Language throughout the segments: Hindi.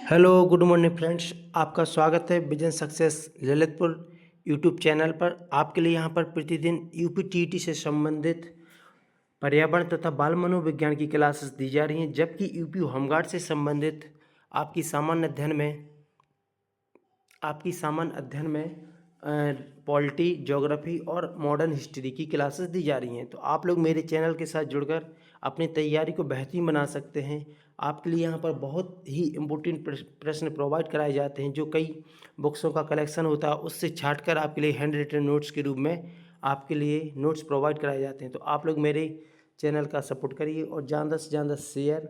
Hello good morning friends. आपका स्वागत है business success Lalitpur YouTube channel पर। आपके लिए यहां पर प्रतिदिन यूपीटीईटी से संबंधित पर्यावरण तथा बाल मनोविज्ञान की क्लासेस दी जा रही हैं, जबकि यूपी होमगार्ड से संबंधित आपकी सामान्य अध्ययन में पॉलिटी, ज्योग्राफी और मॉडर्न हिस्ट्री की क्लासेस दी जा रही हैं। तो आप लोग मेरे चैनल के साथ जुड़कर अपनी तैयारी को बेहतरीन बना सकते हैं। आपके लिए यहाँ पर बहुत ही इम्पोर्टेंट प्रश्न प्रोवाइड कराए जाते हैं, जो कई बुक्सों का कलेक्शन होता है उससे छाट कर आपके लिए हैंड रिटन नोट्स के रूप में आपके लिए नोट्स प्रोवाइड कराए जाते हैं। तो आप लोग मेरे चैनल का सपोर्ट करिए और ज़्यादा से ज़्यादा शेयर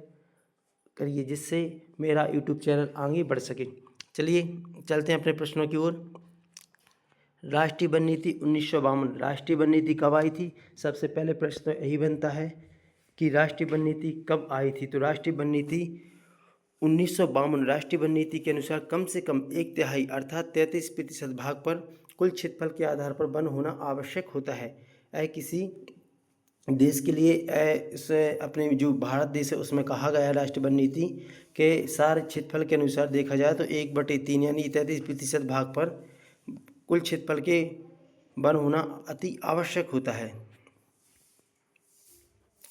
करिए, जिससे मेरा यूट्यूब चैनल आगे बढ़ सके। चलिए चलते हैं अपने प्रश्नों की ओर। राष्ट्रीय वन नीति 1952, राष्ट्रीय वन नीति कब आई थी? सबसे पहले प्रश्न तो यही बनता है कि राष्ट्रीय वन नीति कब आई थी। तो राष्ट्रीय वन नीति 1952 राष्ट्रीय वन नीति के अनुसार कम से कम 1/3 अर्थात 33% भाग पर कुल क्षेत्रफल के आधार पर वन होना आवश्यक होता है। किसी देश के लिए इसे अपने जो भारत देश है उसमें कहा गया है राष्ट्रीय वन नीति के सारे क्षेत्रफल के अनुसार देखा जाए तो 1/3 यानी 33% भाग पर कुल क्षेत्रफल के वन होना अति आवश्यक होता है।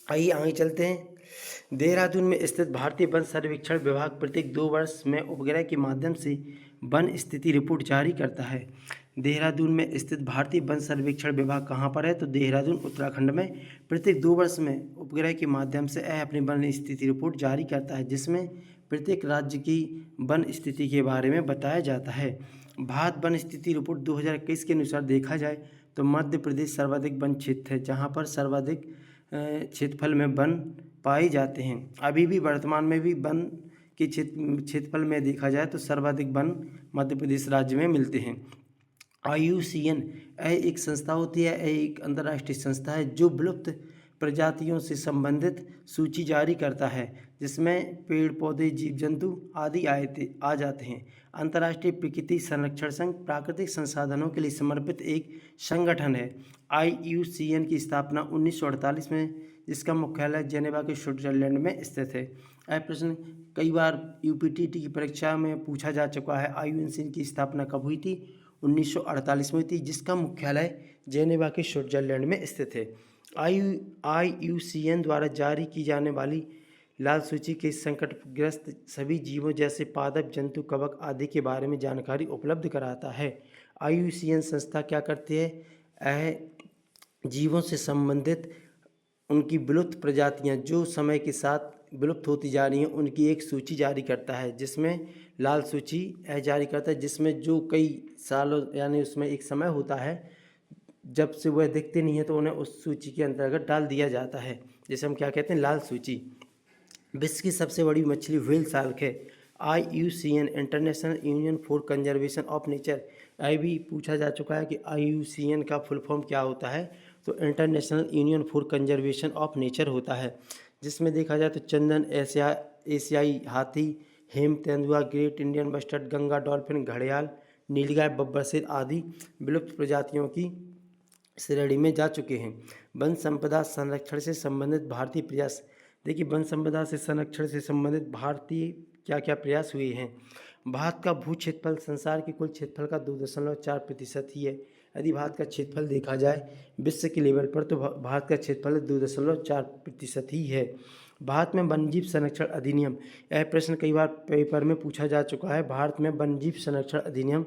आइए आगे चलते हैं। देहरादून में स्थित भारतीय वन सर्वेक्षण विभाग प्रत्येक 2 वर्ष में उपग्रह के माध्यम से वन स्थिति रिपोर्ट जारी करता है। देहरादून में स्थित भारतीय वन सर्वेक्षण विभाग कहाँ पर है? तो देहरादून उत्तराखंड में प्रत्येक 2 वर्ष में उपग्रह के माध्यम से अपनी वन स्थिति रिपोर्ट जारी करता है, जिसमें प्रत्येक राज्य की वन स्थिति के बारे में बताया जाता है। भारत वन स्थिति रिपोर्ट 2021 के अनुसार देखा जाए तो मध्य प्रदेश सर्वाधिक वन क्षेत्र है, जहाँ पर सर्वाधिक क्षेत्रफल में वन पाए जाते हैं। अभी भी वर्तमान में भी वन के क्षेत्रफल में देखा जाए तो सर्वाधिक वन मध्य प्रदेश राज्य में मिलते हैं। IUCN एक संस्था होती है, एक अंतर्राष्ट्रीय संस्था है जो विलुप्त प्रजातियों से संबंधित सूची जारी करता है, जिसमें पेड़ पौधे जीव जंतु आदि आ जाते हैं। अंतर्राष्ट्रीय प्रकृति संरक्षण संघ प्राकृतिक संसाधनों के लिए समर्पित एक संगठन है। IUCN की स्थापना 1948 में, जिसका मुख्यालय जेनेवा के स्विट्जरलैंड में स्थित है। यह प्रश्न कई बार यूपीटीटी की परीक्षा में पूछा जा चुका है। IUCN की स्थापना कब हुई थी? 1948 में हुई थी, जिसका मुख्यालय जेनेवा के स्विट्जरलैंड में स्थित है। IUCN द्वारा जारी की जाने वाली लाल सूची के संकटग्रस्त सभी जीवों जैसे पादप, जंतु, कवक आदि के बारे में जानकारी उपलब्ध कराता है। IUCN संस्था क्या करती है? यह जीवों से संबंधित उनकी विलुप्त प्रजातियां जो समय के साथ विलुप्त होती जा रही हैं उनकी एक सूची जारी करता है, जिसमें लाल सूची जारी करता है, जिसमें जो कई सालों यानी उसमें एक समय होता है जब से वह दिखते नहीं है तो उन्हें उस सूची के अंतर्गत डाल दिया जाता है, जिसे हम क्या कहते हैं? लाल सूची। विश्व की सबसे बड़ी मछली व्हेल शार्क है। IUCN international union for conservation of nature. यह भी पूछा जा चुका है कि IUCN का फुल फॉर्म क्या होता है? तो international union for conservation of nature होता है, जिसमें देखा जाए तो चंदन, एशियाई हाथी, हेम तेंदुआ, great Indian bustard, Ganga dolphin, घड़ियाल, नीलगाय, बब्बर शेर आदि विलुप्त प्रजातियों की श्रेणी में जा चुके हैं। वन संपदा संरक्षण से संबंधित भारतीय प्रयास। देखिए, वन संपदा से संरक्षण से संबंधित भारतीय क्या क्या प्रयास हुए हैं। भारत का भू क्षेत्रफल संसार के कुल क्षेत्रफल का 2.4% ही है। यदि भारत का क्षेत्रफल देखा जाए विश्व के लेवल पर तो भारत का क्षेत्रफल 2.4% ही है। भारत में वन्यजीव संरक्षण अधिनियम। यह प्रश्न कई बार पेपर में पूछा जा चुका है। भारत में वन्यजीव संरक्षण अधिनियम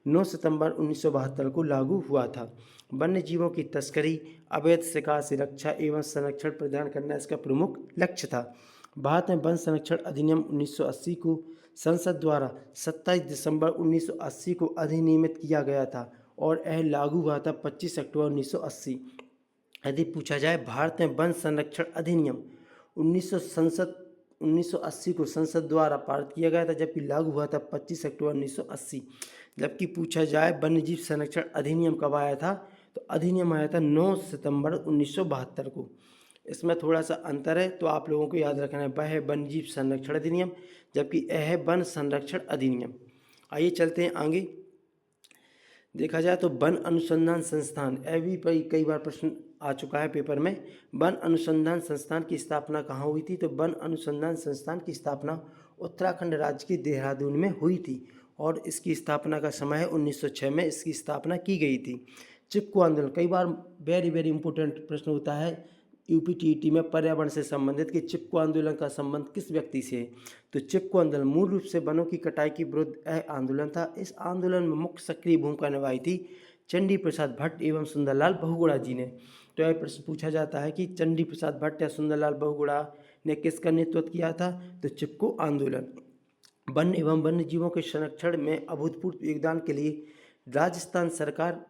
9 सितंबर 1972 को लागू हुआ था। वन्य जीवों की तस्करी, अवैध शिकार से रक्षा एवं संरक्षण प्रदान करना इसका प्रमुख लक्ष्य था। भारत में वन संरक्षण अधिनियम 1980 को संसद द्वारा 27 दिसंबर 1980 को अधिनियमित किया गया था और यह लागू हुआ था 25 अक्टूबर 1980। यदि पूछा जाए भारत में वन संरक्षण अधिनियम 1980 को संसद द्वारा पारित किया गया था, जबकि लागू हुआ था 25 अक्टूबर 1980। जबकि पूछा जाए वन्यजीव संरक्षण अधिनियम कब आया था? तो अधिनियम आया था 9 सितंबर 1972 को। इसमें थोड़ा सा अंतर है, तो आप लोगों को याद रखना है। वह है वन्यजीव संरक्षण अधिनियम, जबकि यह है वन संरक्षण अधिनियम। आइए चलते हैं आगे। देखा जाए तो वन अनुसंधान संस्थान, यह भी कई बार प्रश्न आ चुका है पेपर में। वन अनुसंधान संस्थान की स्थापना कहाँ हुई थी? तो वन अनुसंधान संस्थान की स्थापना उत्तराखंड राज्य के देहरादून में हुई थी और इसकी स्थापना का समय है 1906 में इसकी स्थापना की गई थी। चिपको आंदोलन, कई बार वेरी वेरी इंपॉर्टेंट प्रश्न होता है यूपीटीईटी में पर्यावरण से संबंधित कि चिपको आंदोलन का संबंध किस व्यक्ति से है? तो चिपको आंदोलन मूल रूप से वनों की कटाई के विरुद्ध यह आंदोलन था। इस आंदोलन में मुख्य सक्रिय भूमिका निभाई थी चंडी प्रसाद भट्ट एवं सुंदरलाल बहुगुणा जी ने। तो यह प्रश्न पूछा जाता है कि चंडी प्रसाद भट्ट या सुंदरलाल बहुगुणा ने किसका नेतृत्व किया था? तो चिपको आंदोलन। वन एवं वन्य जीवों के संरक्षण में अभूतपूर्व योगदान के लिए राजस्थान सरकार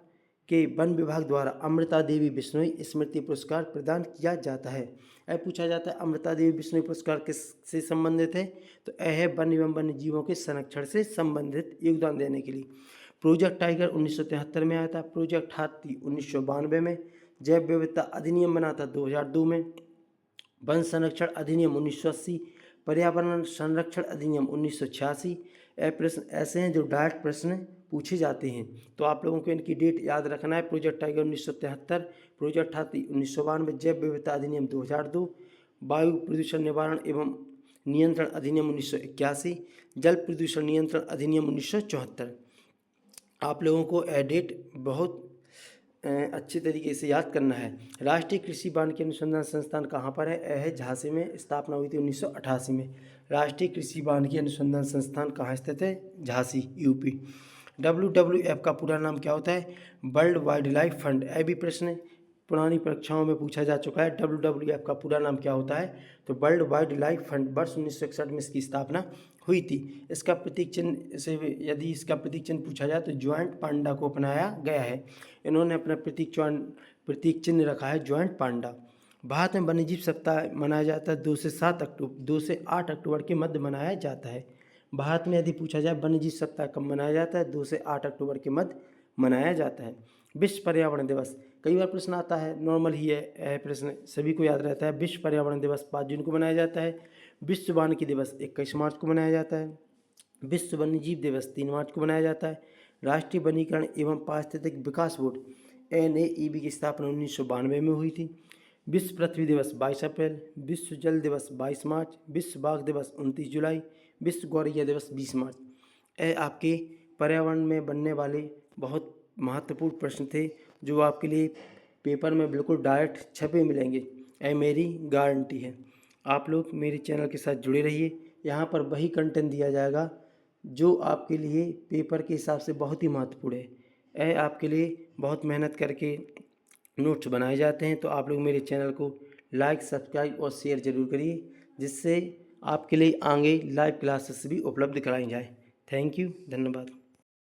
के वन विभाग द्वारा अमृता देवी बिश्नोई स्मृति पुरस्कार प्रदान किया जाता है। यह पूछा जाता है अमृता देवी बिश्नोई पुरस्कार किससे संबंधित है? तो यह है वन एवं वन्य जीवों के संरक्षण से संबंधित योगदान देने के लिए। प्रोजेक्ट टाइगर 1973 में आया था, प्रोजेक्ट हाथी 1992 में, जैव विविधता अधिनियम बना था 2002 में, वन संरक्षण अधिनियम 1980, पर्यावरण संरक्षण अधिनियम 1986। यह प्रश्न ऐसे हैं जो डायरेक्ट प्रश्न पूछे जाते हैं, तो आप लोगों को इनकी डेट याद रखना है। प्रोजेक्ट टाइगर 1973, प्रोजेक्ट हाथी 1992, जैव विविधता अधिनियम 2002, वायु प्रदूषण निवारण एवं नियंत्रण अधिनियम 1981, जल प्रदूषण नियंत्रण अधिनियम 1974। आप लोगों को यह डेट बहुत अच्छे तरीके से याद करना है। राष्ट्रीय कृषि वानिकी अनुसंधान संस्थान कहाँ पर है? यह है झांसी में, स्थापना हुई थी 1988 में। राष्ट्रीय कृषि वानिकी अनुसंधान संस्थान कहाँ स्थित है? झांसी, यूपी। WWF का पूरा नाम क्या होता है? World wild life fund. यह भी प्रश्न पुरानी परीक्षाओं में पूछा जा चुका है। WWF का पूरा नाम क्या होता है? तो वर्ल्ड वाइल्ड लाइफ फंड। वर्ष 1961 में इसकी स्थापना हुई थी। इसका प्रतीक चिन्ह से यदि इसका प्रतीक चिन्ह पूछा जाए तो ज्वाइंट पांडा को अपनाया गया है। इन्होंने अपना प्रतीक चिन्ह रखा है ज्वाइंट पांडा। भारत में वन्यजीव सप्ताह मनाया जाता है 2 से 8 अक्टूबर के मध्य मनाया जाता है। भारत में यदि पूछा जाए वन्यजीव सप्ताह कब मनाया जाता है? 2 से 8 अक्टूबर के मध्य मनाया जाता है। विश्व पर्यावरण दिवस, कई बार प्रश्न आता है, नॉर्मल ही है, यह प्रश्न सभी को याद रहता है। विश्व पर्यावरण दिवस 5 जून को मनाया जाता है। विश्व वानिकी दिवस 21 मार्च को मनाया जाता है। विश्व वन्यजीव दिवस 3 मार्च को मनाया जाता है। राष्ट्रीय वनीकरण एवं पारिस्थितिक विकास बोर्ड NAEB की स्थापना 1992 में हुई थी। विश्व पृथ्वी दिवस 22 अप्रैल, विश्व जल दिवस 22 मार्च, विश्व बाघ दिवस 29 जुलाई, विश्व गौरैया दिवस 20 मार्च। यह आपके पर्यावरण में बनने वाले बहुत महत्वपूर्ण प्रश्न थे जो आपके लिए पेपर में बिल्कुल डायरेक्ट छपे मिलेंगे, यह मेरी गारंटी है। आप लोग मेरे चैनल के साथ जुड़े रहिए, यहाँ पर वही कंटेंट दिया जाएगा जो आपके लिए पेपर के हिसाब से बहुत ही महत्वपूर्ण है। यह आपके लिए बहुत मेहनत करके नोट्स बनाए जाते हैं, तो आप लोग मेरे चैनल को लाइक, सब्सक्राइब और शेयर जरूर करिए, जिससे आपके लिए आगे लाइव क्लासेस भी उपलब्ध कराई जाए। थैंक यू, धन्यवाद।